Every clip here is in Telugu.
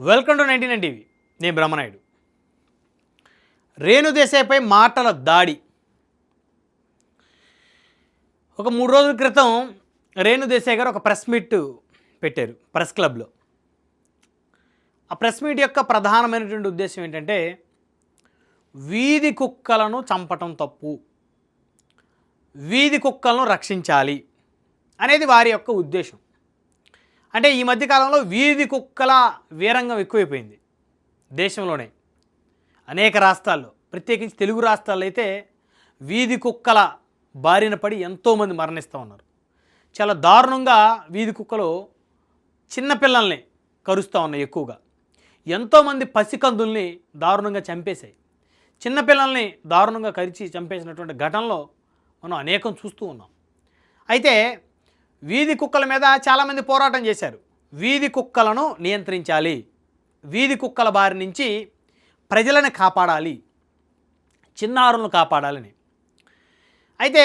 Welcome to 99 TV. నేను బ్రహ్మనాయుడు. రేణు దేశాయ్పై మాటల దాడి. ఒక 3 రోజుల క్రితం రేణు దేశాయ్ గారు ఒక ప్రెస్ మీట్ పెట్టారు ప్రెస్ క్లబ్లో. ఆ ప్రెస్ మీట్ యొక్క ప్రధానమైనటువంటి ఉద్దేశం ఏంటంటే వీధి కుక్కలను చంపటం తప్పు, వీధి కుక్కలను రక్షించాలి అనేది వారి యొక్క ఉద్దేశం. అంటే ఈ మధ్యకాలంలో వీధి కుక్కల వీరంగం ఎక్కువైపోయింది దేశంలోనే. అనేక రాష్ట్రాల్లో, ప్రత్యేకించి తెలుగు రాష్ట్రాల్లో అయితే వీధి కుక్కల బారిన పడి ఎంతోమంది మరణిస్తూ ఉన్నారు. చాలా దారుణంగా వీధి కుక్కలు చిన్నపిల్లల్ని కరుస్తూ ఉన్నాయి. ఎక్కువగా ఎంతోమంది పసికందుల్ని దారుణంగా చంపేశాయి. చిన్నపిల్లల్ని దారుణంగా కరిచి చంపేసినటువంటి ఘటనలో మనం అనేకం చూస్తూ ఉన్నాం. అయితే వీధి కుక్కల మీద చాలామంది పోరాటం చేశారు. వీధి కుక్కలను నియంత్రించాలి, వీధి కుక్కల బారి నుంచి ప్రజలను కాపాడాలి, చిన్నారులను కాపాడాలని. అయితే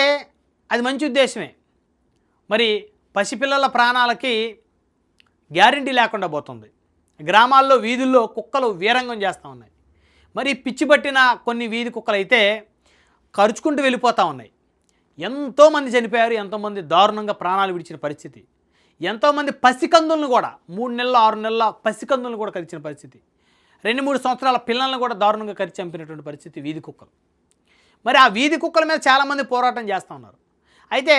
అది మంచి ఉద్దేశమే. మరి పసిపిల్లల ప్రాణాలకి గ్యారంటీ లేకుండా పోతుంది. గ్రామాల్లో వీధుల్లో కుక్కలు వీరంగం చేస్తూ ఉన్నాయి. మరి పిచ్చి పట్టిన కొన్ని వీధి కుక్కలు అయితే కరుచుకుంటూ వెళ్ళిపోతూ ఉన్నాయి. ఎంతోమంది చనిపోయారు, ఎంతోమంది దారుణంగా ప్రాణాలు విడిచిన పరిస్థితి. ఎంతోమంది పసికందులను కూడా 3 నెలల 6 నెలల పసికందులను కూడా కరిచిన పరిస్థితి. 2-3 సంవత్సరాల పిల్లలను కూడా దారుణంగా కరిచి చంపినటువంటి పరిస్థితి వీధి కుక్కలు. మరి ఆ వీధి కుక్కల మీద చాలామంది పోరాటం చేస్తూ ఉన్నారు. అయితే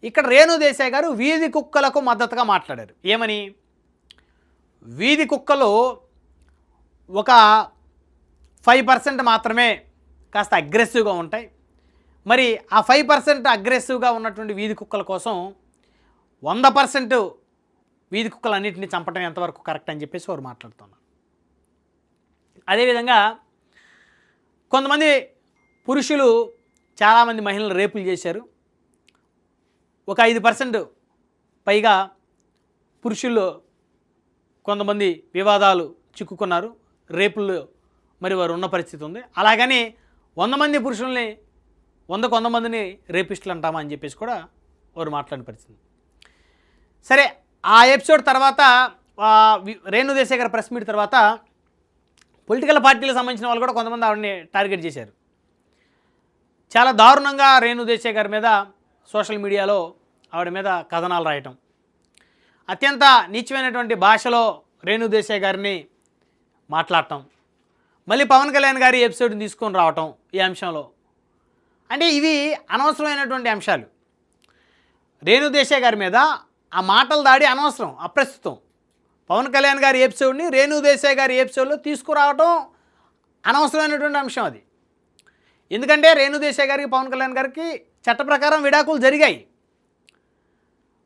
ఇక్కడ రేణు దేశాయ్ గారు వీధి కుక్కలకు మద్దతుగా మాట్లాడారు. ఏమని? వీధి కుక్కలు ఒక 5% మాత్రమే కాస్త అగ్రెసివ్గా ఉంటాయి. మరి ఆ 5% అగ్రెసివ్గా ఉన్నటువంటి వీధి కుక్కల కోసం 100% వీధి కుక్కలన్నింటినీ చంపడం ఎంతవరకు కరెక్ట్ అని చెప్పేసి వారు మాట్లాడుతున్నారు. అదేవిధంగా కొంతమంది పురుషులు చాలామంది మహిళలు రేపులు చేశారు. ఒక 5% పైగా పురుషుల్లో కొంతమంది వివాదాలు చిక్కుకున్నారు, రేపులు మరి వారు ఉన్న పరిస్థితి ఉంది. అలాగని 100 మంది పురుషుల్ని 100 మందిని రేపిస్టులు అంటామా అని చెప్పేసి కూడా వారు మాట్లాడిన పరిస్థితి. సరే, ఆ ఎపిసోడ్ తర్వాత రేణు దేశాయ్ గారి ప్రెస్ మీట్ తర్వాత పొలిటికల్ పార్టీలకు సంబంధించిన వాళ్ళు కూడా కొంతమంది ఆవిడని టార్గెట్ చేశారు. చాలా దారుణంగా రేణు దేశాయ్ గారి మీద సోషల్ మీడియాలో ఆవిడ మీద కథనాలు రాయటం, అత్యంత నీచమైనటువంటి భాషలో రేణు దేశాయ్ గారిని మాట్లాడటం, మళ్ళీ పవన్ కళ్యాణ్ గారి ఎపిసోడ్ని తీసుకొని రావటం ఈ అంశంలో. అంటే ఇవి అనవసరమైనటువంటి అంశాలు. రేణు దేశాయ్ గారి మీద ఆ మాటల దాడి అనవసరం, అప్రస్తుతం. పవన్ కళ్యాణ్ గారి ఎపిసోడ్ని రేణు దేశాయ్ గారి ఎపిసోడ్లో తీసుకురావటం అనవసరమైనటువంటి అంశం అది. ఎందుకంటే రేణు దేశాయ్ గారికి పవన్ కళ్యాణ్ గారికి చట్ట ప్రకారం విడాకులు జరిగాయి.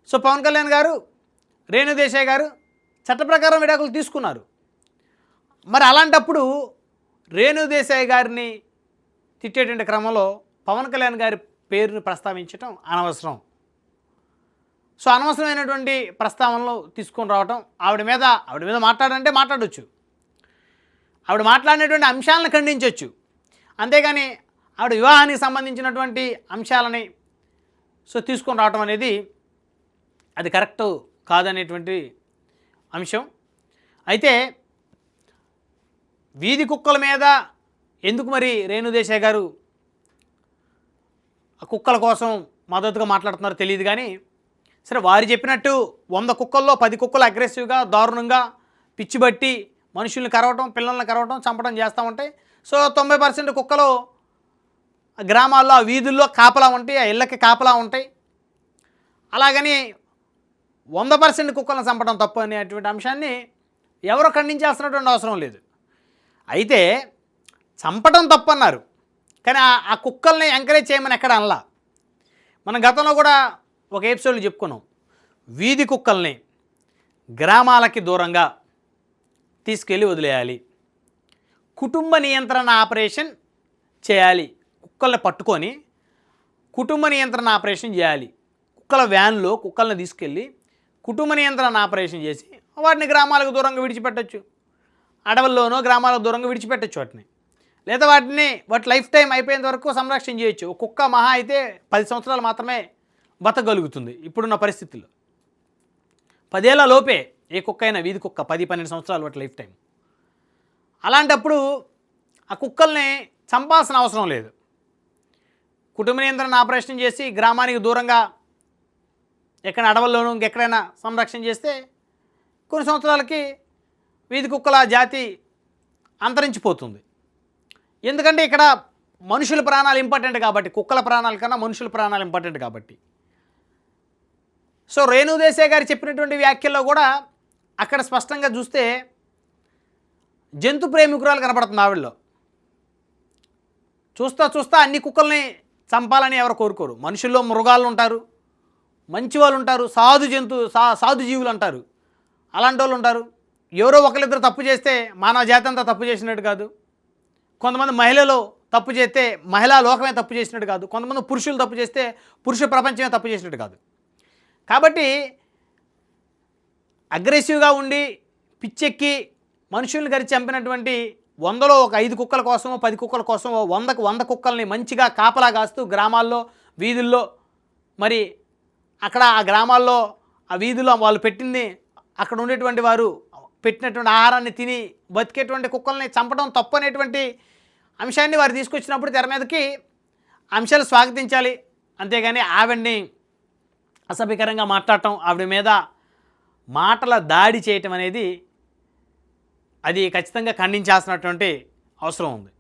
సో పవన్ కళ్యాణ్ గారు, రేణు దేశాయ్ గారు చట్ట ప్రకారం విడాకులు తీసుకున్నారు. మరి అలాంటప్పుడు రేణు దేశాయ్ గారిని తిట్టేటువంటి క్రమంలో పవన్ కళ్యాణ్ గారి పేరుని ప్రస్తావించడం అనవసరం. సో అనవసరమైనటువంటి ప్రస్తావనలు తీసుకొని రావటం, ఆవిడ మీద మాట్లాడంటే మాట్లాడవచ్చు, ఆవిడ మాట్లాడినటువంటి అంశాలను ఖండించవచ్చు. అంతేగాని ఆవిడ వివాహానికి సంబంధించినటువంటి అంశాలని తీసుకొని రావటం అనేది అది కరెక్ట్ కాదనేటువంటి అంశం. అయితే వీధి కుక్కల మీద ఎందుకు మరి రేణు దేశాయ్ గారు కుక్కల కోసం మద్దతుగా మాట్లాడుతున్నారో తెలియదు. కానీ సరే, వారు చెప్పినట్టు 100 కుక్కల్లో 10 కుక్కలు అగ్రెసివ్గా దారుణంగా పిచ్చిబట్టి మనుషుల్ని కరవటం, పిల్లల్ని కరవటం, చంపడం చేస్తూ ఉంటాయి. సో 90% కుక్కలు గ్రామాల్లో, ఆ వీధుల్లో కాపలా ఉంటాయి, ఆ ఇళ్ళకి కాపలా ఉంటాయి. అలాగని 100% కుక్కలను చంపడం తప్పు అనేటువంటి అంశాన్ని ఎవరో ఖండించాల్సినటువంటి అవసరం లేదు. అయితే చంపడం తప్పు అన్నారు, కానీ ఆ కుక్కల్ని ఎంకరేజ్ చేయమని ఎక్కడ అనలా. మనం గతంలో కూడా ఒక ఎపిసోడ్లో చెప్పుకున్నాం. వీధి కుక్కల్ని గ్రామాలకి దూరంగా తీసుకెళ్ళి వదిలేయాలి, కుటుంబ నియంత్రణ ఆపరేషన్ చేయాలి. కుక్కల్ని పట్టుకొని కుటుంబ నియంత్రణ ఆపరేషన్ చేయాలి. కుక్కల వ్యాన్లో కుక్కల్ని తీసుకెళ్ళి కుటుంబ నియంత్రణ ఆపరేషన్ చేసి వాటిని గ్రామాలకు దూరంగా విడిచిపెట్టచ్చు, అడవుల్లోనో గ్రామాలకు దూరంగా విడిచిపెట్టచ్చు వాటిని. లేదా వాటి లైఫ్ టైం అయిపోయేంత వరకు సంరక్షణ చేయొచ్చు. కుక్క మహా అయితే 10 సంవత్సరాలు మాత్రమే బతకగలుగుతుంది ఇప్పుడున్న పరిస్థితుల్లో. 10 ఏళ్ల లోపే ఏ కుక్క అయినా, వీధి కుక్క 10-12 సంవత్సరాలు వాటి లైఫ్ టైం. అలాంటప్పుడు ఆ కుక్కల్ని చంపాల్సిన అవసరం లేదు. కుటుంబ నియంత్రణ ఆపరేషన్ చేసి గ్రామానికి దూరంగా ఎక్కడ అడవుల్లోనూ ఇంకెక్కడైనా సంరక్షణ చేస్తే కొన్ని సంవత్సరాలకి వీధి కుక్కల జాతి అంతరించిపోతుంది. ఎందుకంటే ఇక్కడ మనుషుల ప్రాణాలు ఇంపార్టెంట్ కాబట్టి, కుక్కల ప్రాణాల కన్నా మనుషుల ప్రాణాలు ఇంపార్టెంట్ కాబట్టి. సో రేణు దేశాయ్ గారు చెప్పినటువంటి వ్యాఖ్యల్లో కూడా అక్కడ స్పష్టంగా చూస్తే జంతు ప్రేమికురాలు కనపడుతుంది ఆవిడలో. చూస్తా అన్ని కుక్కల్ని చంపాలని ఎవరు కోరుకోరు. మనుషుల్లో మృగాలు ఉంటారు, మంచి వాళ్ళు ఉంటారు, సాధు జీవులు అంటారు, అలాంటి వాళ్ళు ఉంటారు. ఎవరో ఒకరిద్దరు తప్పు చేస్తే మానవ జాతి అంతా తప్పు చేసినట్టు కాదు. కొంతమంది మహిళలు తప్పు చేస్తే మహిళా లోకమే తప్పు చేసినట్టు కాదు. కొంతమంది పురుషులు తప్పు చేస్తే పురుష ప్రపంచమే తప్పు చేసినట్టు కాదు. కాబట్టి అగ్రెసివ్గా ఉండి పిచ్చెక్కి మనుషుల్ని గరి చంపినటువంటి 100లో ఒక 5 కుక్కల కోసమో 10 కుక్కల కోసమో 100కు 100 కుక్కల్ని మంచిగా కాపలా కాస్తూ గ్రామాల్లో వీధుల్లో మరి అక్కడ ఆ గ్రామాల్లో ఆ వీధిలో వాళ్ళు పెట్టింది అక్కడ ఉండేటువంటి వారు పెట్టినటువంటి ఆహారాన్ని తిని బతికేటువంటి కుక్కల్ని చంపడం తప్పు అనేటువంటి అంశాన్ని వారు తీసుకొచ్చినప్పుడు తెర మీదకి అంశాలు స్వాగతించాలి. అంతేగాని ఆవిడ్ని అసభ్యకరంగా మాట్లాడటం, ఆవిడ మీద మాటల దాడి చేయటం అనేది అది ఖచ్చితంగా ఖండించాల్సినటువంటి అవసరం ఉంది.